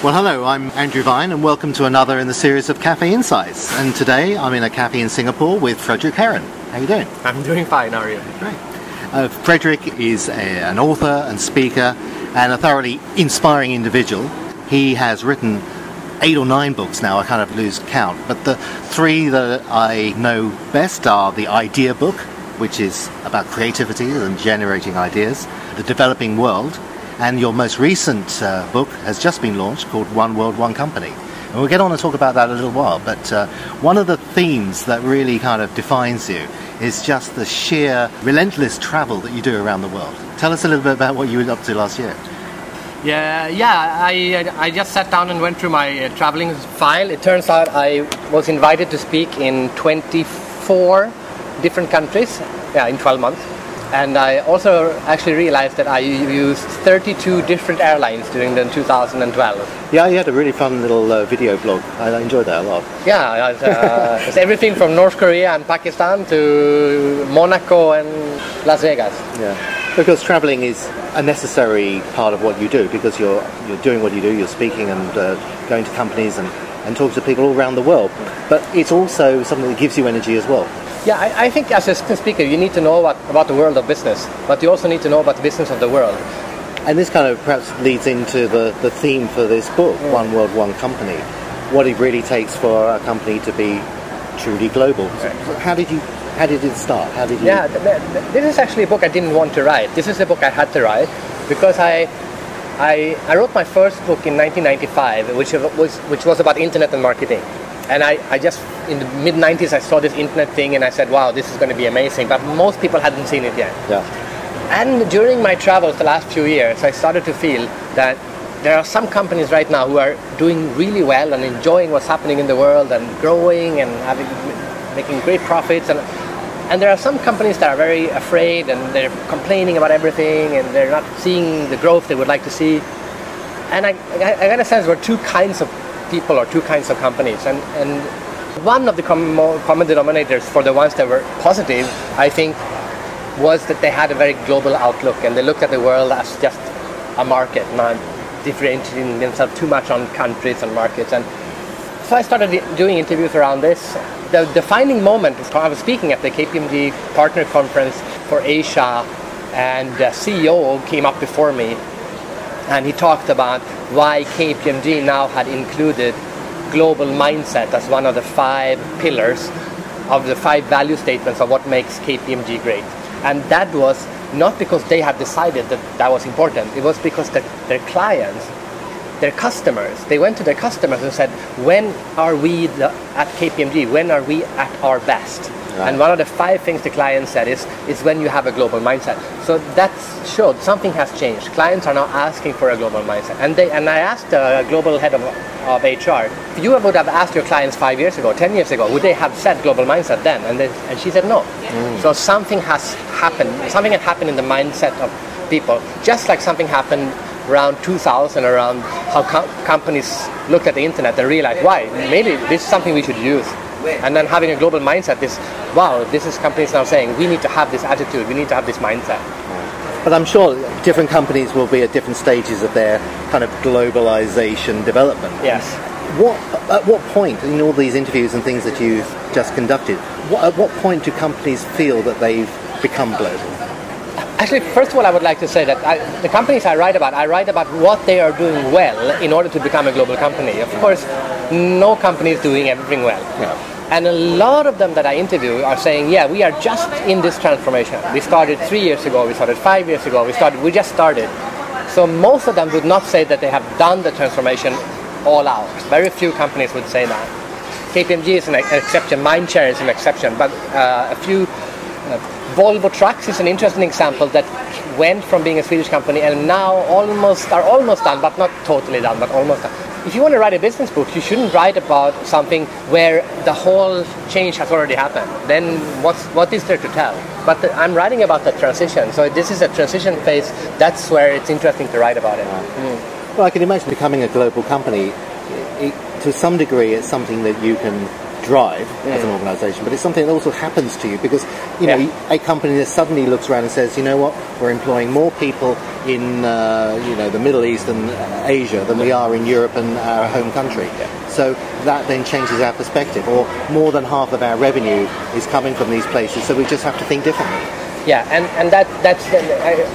Well, hello, I'm Andrew Vine and welcome to another in the series of Café Insights. And today I'm in a cafe in Singapore with Fredrik Haren. How are you doing? I'm doing fine, how are you? Great. Fredrik is an author and speaker and a thoroughly inspiring individual. He has written 8 or 9 books now, I kind of lose count, but the 3 that I know best are the Idea book, which is about creativity and generating ideas, The Developing World, and your most recent book has just been launched called One World, One Company. And we'll get on and talk about that in a little while, but one of the themes that really kind of defines you is just the sheer relentless travel that you do around the world. Tell us a little bit about what you were up to last year. I just sat down and went through my traveling file. It turns out I was invited to speak in 24 different countries in 12 months. And I also actually realized that I used 32 different airlines during the 2012. Yeah, you had a really fun little video blog. I enjoyed that a lot. Yeah, it's everything from North Korea and Pakistan to Monaco and Las Vegas. Yeah, because traveling is a necessary part of what you do, because you're doing what you do, you're speaking and going to companies and talking to people all around the world. But it's also something that gives you energy as well. Yeah, I think as a speaker you need to know about the world of business, but you also need to know about the business of the world. And this kind of perhaps leads into the theme for this book, One World, One Company. What it really takes for a company to be truly global. Right. How did it start? Yeah, this is actually a book I didn't want to write. This is a book I had to write because I wrote my first book in 1995, which was about internet and marketing. And I just, in the mid-90s, I saw this internet thing and I said, wow, this is going to be amazing. But most people hadn't seen it yet. Yeah. And during my travels the last few years, I started to feel that there are some companies right now who are doing really well and enjoying what's happening in the world and growing and making great profits. And there are some companies that are very afraid and they're complaining about everything and they're not seeing the growth they would like to see. And I got a sense there were 2 kinds of people or 2 kinds of companies, and one of the common denominators for the ones that were positive, I think, was that they had a very global outlook and they looked at the world as just a market, not differentiating themselves too much on countries and markets. And so I started doing interviews around this. The defining moment, I was speaking at the KPMG Partner Conference for Asia, and the CEO came up before me and he talked about why KPMG now had included global mindset as one of the 5 pillars of the 5 value statements of what makes KPMG great. And that was not because they had decided that was important. It was because their clients, their customers, they went to their customers and said, when are we at KPMG, when are we at our best? Right. And one of the 5 things the client said is when you have a global mindset. So that showed something has changed. Clients are now asking for a global mindset. And I asked the global head of HR, if you would have asked your clients 5 years ago, 10 years ago, would they have said global mindset then? And she said no. So something has happened. Something had happened in the mindset of people. Just like something happened around 2000, around how companies looked at the internet and realized, why, maybe this is something we should use. And then having a global mindset is, wow, this is companies now saying, we need to have this attitude, we need to have this mindset. But I'm sure different companies will be at different stages of their kind of globalization development. Yes. At what point, in all these interviews and things that you've just conducted, at what point do companies feel that they've become global? Actually, first of all, I would like to say that the companies I write about what they are doing well in order to become a global company. Of course, no company is doing everything well. Yeah. And a lot of them that I interview are saying, yeah, we are just in this transformation. We started 3 years ago, we started 5 years ago, we just started. So most of them would not say that they have done the transformation all out. Very few companies would say that. KPMG is an exception, Mindshare is an exception, but a few Volvo Trucks is an interesting example that went from being a Swedish company and now almost done, but not totally done, but almost done. If you want to write a business book, you shouldn't write about something where the whole change has already happened. Then what is there to tell? But I'm writing about the transition, so this is a transition phase. That's where it's interesting to write about it. Well, I can imagine becoming a global company, to some degree, it's something that you can drive as an organisation, but it's something that also happens to you because, you know, a company that suddenly looks around and says, you know what, we're employing more people in, the Middle East and Asia than we are in Europe and our home country. So that then changes our perspective, or more than half of our revenue is coming from these places, so we just have to think differently. Yeah, and that's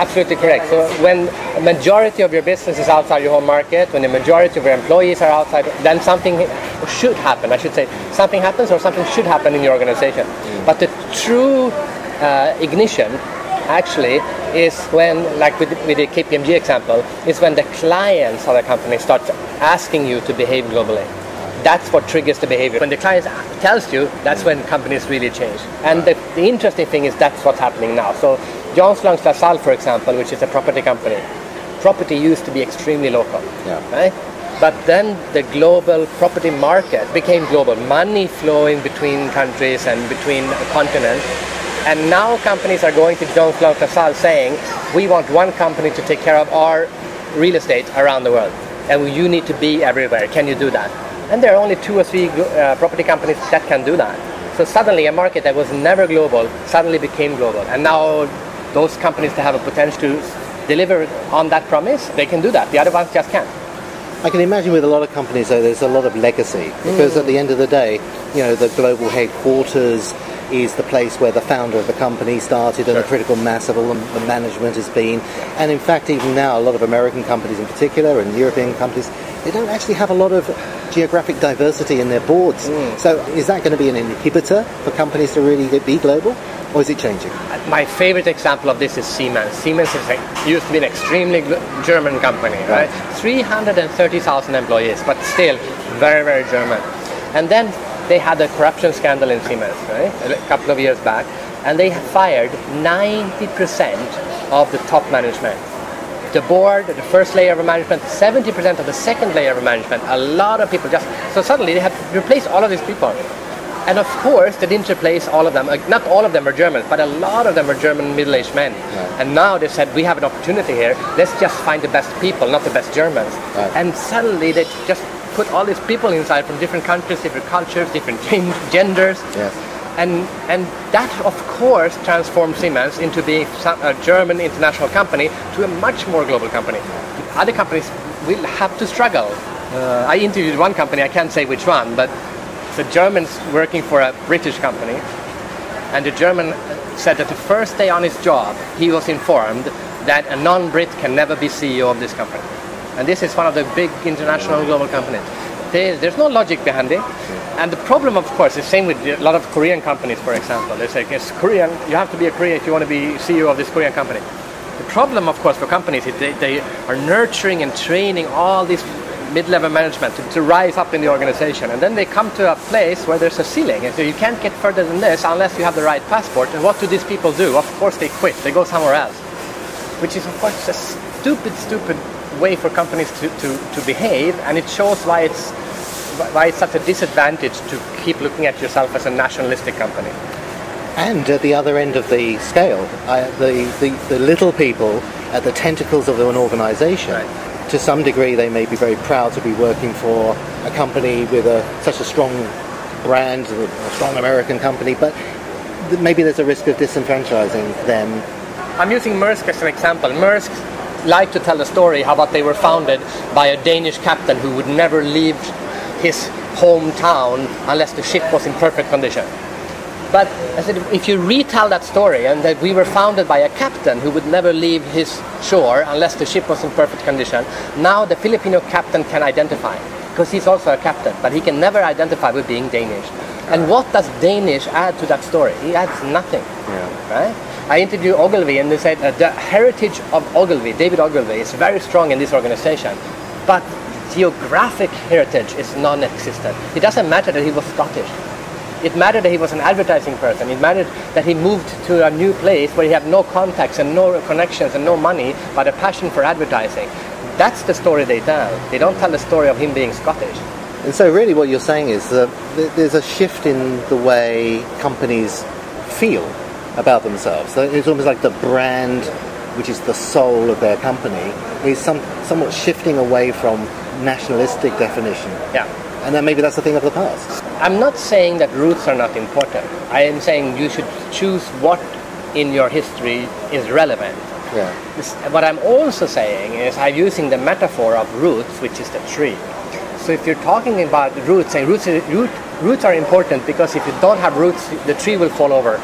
absolutely correct. So when a majority of your business is outside your home market, when the majority of your employees are outside, then something should happen. I should say something happens or something should happen in your organization. But the true ignition actually is when, like with the KPMG example, is when the clients of the company start asking you to behave globally. That's what triggers the behavior. When the client tells you, that's when companies really change. And the interesting thing is that's what's happening now. So Jones Lang LaSalle, for example, which is a property company, property used to be extremely local, right? But then the global property market became global, money flowing between countries and between continents. And now companies are going to Jones Lang LaSalle saying, we want one company to take care of our real estate around the world. And you need to be everywhere. Can you do that? And there are only 2 or 3 property companies that can do that. So suddenly a market that was never global suddenly became global. And now those companies that have a potential to deliver on that promise, they can do that. The other ones just can't. I can imagine with a lot of companies, though, there's a lot of legacy. Because at the end of the day, you know, the global headquarters is the place where the founder of the company started and the critical mass of all the management has been. And in fact, even now, a lot of American companies in particular and European companies, they don't actually have a lot of geographic diversity in their boards. So is that going to be an inhibitor for companies to really be global, or is it changing? My favorite example of this is Siemens. Siemens used to be an extremely German company, right? 330,000 employees, but still very, very German. And then they had a corruption scandal in Siemens, right? A couple of years back, and they fired 90% of the top management. The board, the first layer of management, 70% of the second layer of management. A lot of people so suddenly they had to replace all of these people. And of course, they didn't replace all of them. Not all of them were Germans, but a lot of them were German middle-aged men. And now they said, we have an opportunity here. Let's just find the best people, not the best Germans. And suddenly they just put all these people inside from different countries, different cultures, different genders. And that, of course, transformed Siemens into being a German international company to a much more global company. Other companies will have to struggle. I interviewed one company, I can't say which one, but the German's working for a British company, and the German said that the first day on his job, he was informed that a non-Brit can never be CEO of this company. And this is one of the big international global companies. There's no logic behind it. And the problem, of course, is the same with a lot of Korean companies, for example. They say, it's Korean, you have to be a Korean if you want to be CEO of this Korean company. The problem, of course, for companies is they are nurturing and training all this mid-level management to rise up in the organization. And then they come to a place where there's a ceiling. And so you can't get further than this unless you have the right passport. And what do these people do? Of course, they quit. They go somewhere else. Which is, of course, a stupid way for companies to behave, and it shows why it's such a disadvantage to keep looking at yourself as a nationalistic company. And at the other end of the scale, the little people at the tentacles of an organisation, to some degree they may be very proud to be working for a company with such a strong brand, a strong American company, but maybe there's a risk of disenfranchising them. I'm using Maersk as an example. Maersk like to tell the story how about they were founded by a Danish captain who would never leave his hometown unless the ship was in perfect condition. But I said, if you retell that story and that we were founded by a captain who would never leave his shore unless the ship was in perfect condition, now the Filipino captain can identify, because he's also a captain, but he can never identify with being Danish. And what does Danish add to that story? He adds nothing, right? I interviewed Ogilvy, and they said the heritage of Ogilvy, David Ogilvy, is very strong in this organization, but geographic heritage is non-existent. It doesn't matter that he was Scottish. It mattered that he was an advertising person. It mattered that he moved to a new place where he had no contacts and no connections and no money, but a passion for advertising. That's the story they tell. They don't tell the story of him being Scottish. And so really what you're saying is that there's a shift in the way companies feel about themselves. So it's almost like the brand, which is the soul of their company, is somewhat shifting away from nationalistic definition. Yeah. And then maybe that's a thing of the past. I'm not saying that roots are not important. I am saying you should choose what in your history is relevant. Yeah. What I'm also saying is I'm using the metaphor of roots, which is the tree. So if you're talking about roots, and roots are important because if you don't have roots, the tree will fall over.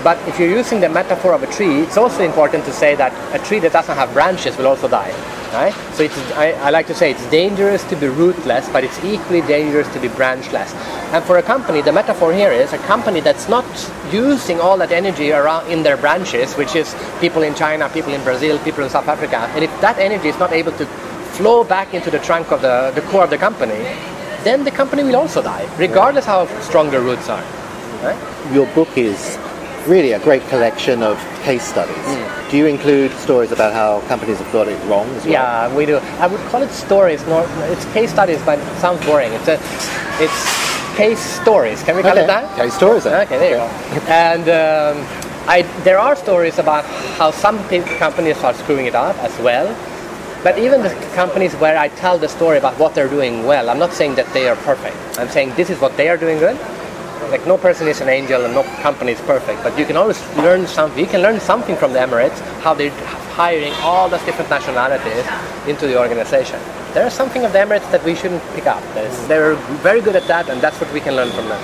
But if you're using the metaphor of a tree, it's also important to say that a tree that doesn't have branches will also die. Right? So I like to say it's dangerous to be rootless, but it's equally dangerous to be branchless. And for a company, the metaphor here is a company that's not using all that energy around in their branches, which is people in China, people in Brazil, people in South Africa. And if that energy is not able to flow back into the trunk of the core of the company, then the company will also die, regardless how strong the roots are. Right? Your book is really a great collection of case studies. Do you include stories about how companies have got it wrong as well? Yeah, we do. I would call it stories. It's case studies, but it sounds boring. It's case stories. Can we call it that? Case stories then. Okay, there you go. And there are stories about how some companies are screwing it up as well. But even the companies where I tell the story about what they're doing well, I'm not saying that they are perfect. I'm saying this is what they are doing good. Like no person is an angel and no company is perfect, but you can always learn something. You can learn something from the Emirates, how they're hiring all those different nationalities into the organization. There is something of the Emirates that we shouldn't pick up. They're very good at that, and that's what we can learn from them.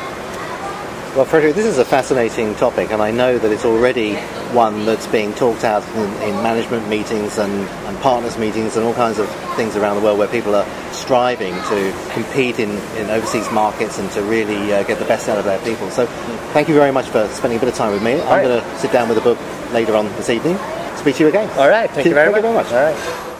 Well, Fredrik, this is a fascinating topic, and I know that it's already one that's being talked out in management meetings and partners meetings and all kinds of things around the world where people are striving to compete in overseas markets and to really get the best out of their people. So thank you very much for spending a bit of time with me. I'm going to sit down with the book later on this evening. Speak to you again. All right. Thank you very much. All right.